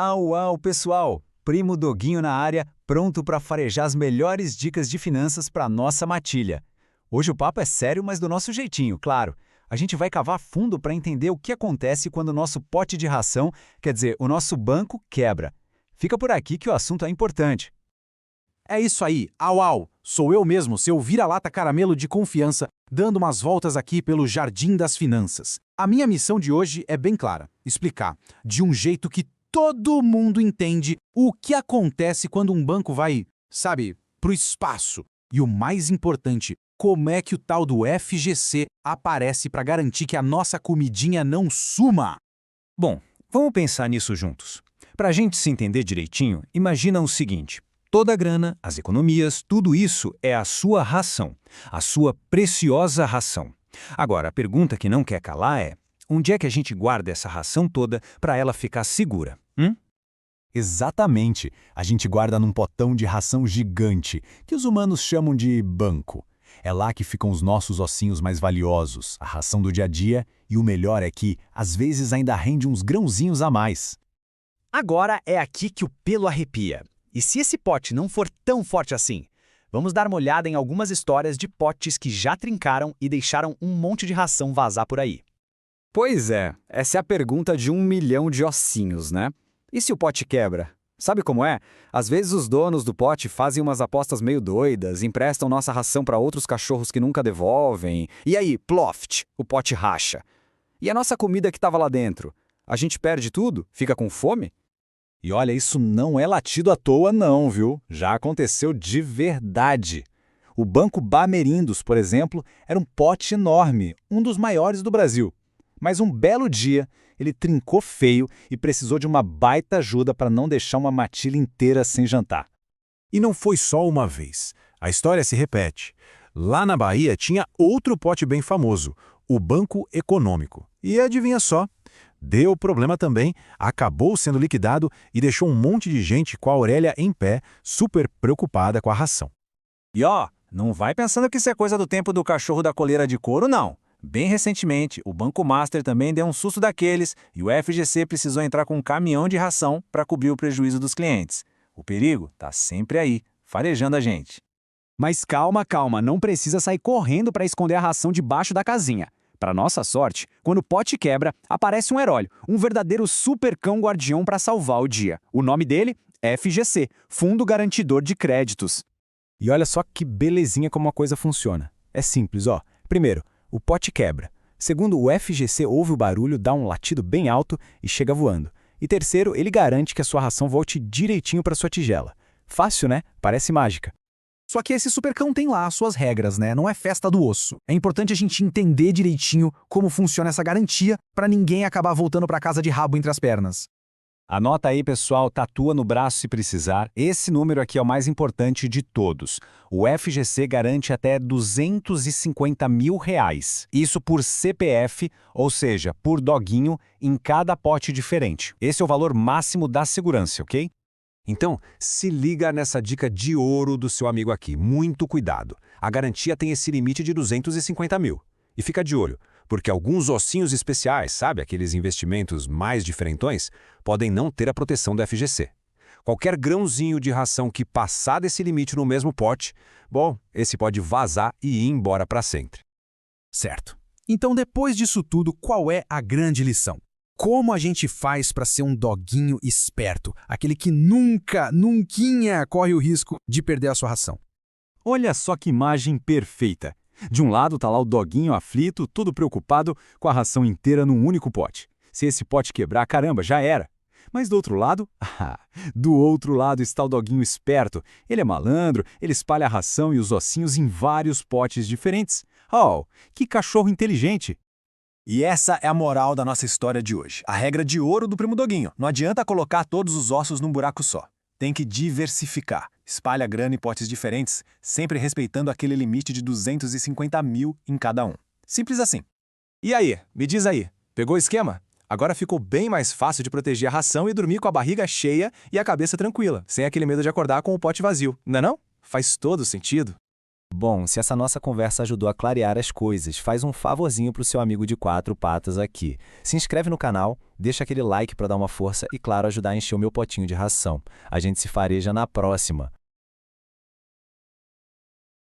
Au, au, pessoal! Primo Doguinho na área, pronto para farejar as melhores dicas de finanças para nossa matilha. Hoje o papo é sério, mas do nosso jeitinho, claro. A gente vai cavar fundo para entender o que acontece quando o nosso pote de ração, quer dizer, o nosso banco, quebra. Fica por aqui que o assunto é importante. É isso aí, au au, sou eu mesmo, seu vira-lata caramelo de confiança, dando umas voltas aqui pelo Jardim das Finanças. A minha missão de hoje é bem clara, explicar, de um jeito que todo mundo entende, o que acontece quando um banco vai, sabe, pro espaço. E o mais importante, como é que o tal do FGC aparece para garantir que a nossa comidinha não suma? Bom, vamos pensar nisso juntos. Para a gente se entender direitinho, imagina o seguinte. Toda a grana, as economias, tudo isso é a sua ração, a sua preciosa ração. Agora, a pergunta que não quer calar é, onde é que a gente guarda essa ração toda para ela ficar segura? Exatamente. A gente guarda num potão de ração gigante, que os humanos chamam de banco. É lá que ficam os nossos ossinhos mais valiosos, a ração do dia a dia, e o melhor é que, às vezes, ainda rende uns grãozinhos a mais. Agora é aqui que o pelo arrepia. E se esse pote não for tão forte assim? Vamos dar uma olhada em algumas histórias de potes que já trincaram e deixaram um monte de ração vazar por aí. Pois é, essa é a pergunta de 1 milhão de ossinhos, né? E se o pote quebra? Sabe como é? Às vezes os donos do pote fazem umas apostas meio doidas, emprestam nossa ração para outros cachorros que nunca devolvem. E aí, ploft, o pote racha. E a nossa comida que estava lá dentro? A gente perde tudo? Fica com fome? E olha, isso não é latido à toa não, viu? Já aconteceu de verdade. O Banco Bamerindos, por exemplo, era um pote enorme, um dos maiores do Brasil. Mas um belo dia, ele trincou feio e precisou de uma baita ajuda para não deixar uma matilha inteira sem jantar. E não foi só uma vez. A história se repete. Lá na Bahia tinha outro pote bem famoso, o Banco Econômico. E adivinha só? Deu problema também, acabou sendo liquidado e deixou um monte de gente com a orelha em pé, super preocupada com a ração. E ó, não vai pensando que isso é coisa do tempo do cachorro da coleira de couro, não. Bem recentemente, o Banco Master também deu um susto daqueles e o FGC precisou entrar com um caminhão de ração para cobrir o prejuízo dos clientes. O perigo tá sempre aí, farejando a gente. Mas calma, calma, não precisa sair correndo para esconder a ração debaixo da casinha. Para nossa sorte, quando o pote quebra, aparece um herói, um verdadeiro super cão guardião para salvar o dia. O nome dele? FGC, Fundo Garantidor de Créditos. E olha só que belezinha como a coisa funciona. É simples, ó. Primeiro, o pote quebra. Segundo, o FGC ouve o barulho, dá um latido bem alto e chega voando. E terceiro, ele garante que a sua ração volte direitinho para sua tigela. Fácil, né? Parece mágica. Só que esse supercão tem lá as suas regras, né? Não é festa do osso. É importante a gente entender direitinho como funciona essa garantia para ninguém acabar voltando para casa de rabo entre as pernas. Anota aí, pessoal, tatua no braço se precisar. Esse número aqui é o mais importante de todos. O FGC garante até R$ 250 mil. Isso por CPF, ou seja, por doguinho, em cada pote diferente. Esse é o valor máximo da segurança, ok? Então, se liga nessa dica de ouro do seu amigo aqui. Muito cuidado. A garantia tem esse limite de 250 mil. E fica de olho, porque alguns ossinhos especiais, sabe, aqueles investimentos mais diferentões, podem não ter a proteção do FGC. Qualquer grãozinho de ração que passar desse limite no mesmo pote, bom, esse pode vazar e ir embora para sempre. Certo. Então, depois disso tudo, qual é a grande lição? Como a gente faz para ser um doguinho esperto, aquele que nunca corre o risco de perder a sua ração? Olha só que imagem perfeita. De um lado tá lá o doguinho aflito, todo preocupado, com a ração inteira num único pote. Se esse pote quebrar, caramba, já era. Mas do outro lado, do outro lado está o doguinho esperto. Ele é malandro, ele espalha a ração e os ossinhos em vários potes diferentes. Oh, que cachorro inteligente! E essa é a moral da nossa história de hoje. A regra de ouro do Primo Doguinho. Não adianta colocar todos os ossos num buraco só. Tem que diversificar. Espalha a grana em potes diferentes, sempre respeitando aquele limite de 250 mil em cada um. Simples assim. E aí, me diz aí, pegou o esquema? Agora ficou bem mais fácil de proteger a ração e dormir com a barriga cheia e a cabeça tranquila, sem aquele medo de acordar com o pote vazio, não é não? Faz todo sentido. Bom, se essa nossa conversa ajudou a clarear as coisas, faz um favorzinho pro seu amigo de 4 patas aqui. Se inscreve no canal, deixa aquele like para dar uma força e, claro, ajudar a encher o meu potinho de ração. A gente se fareja na próxima.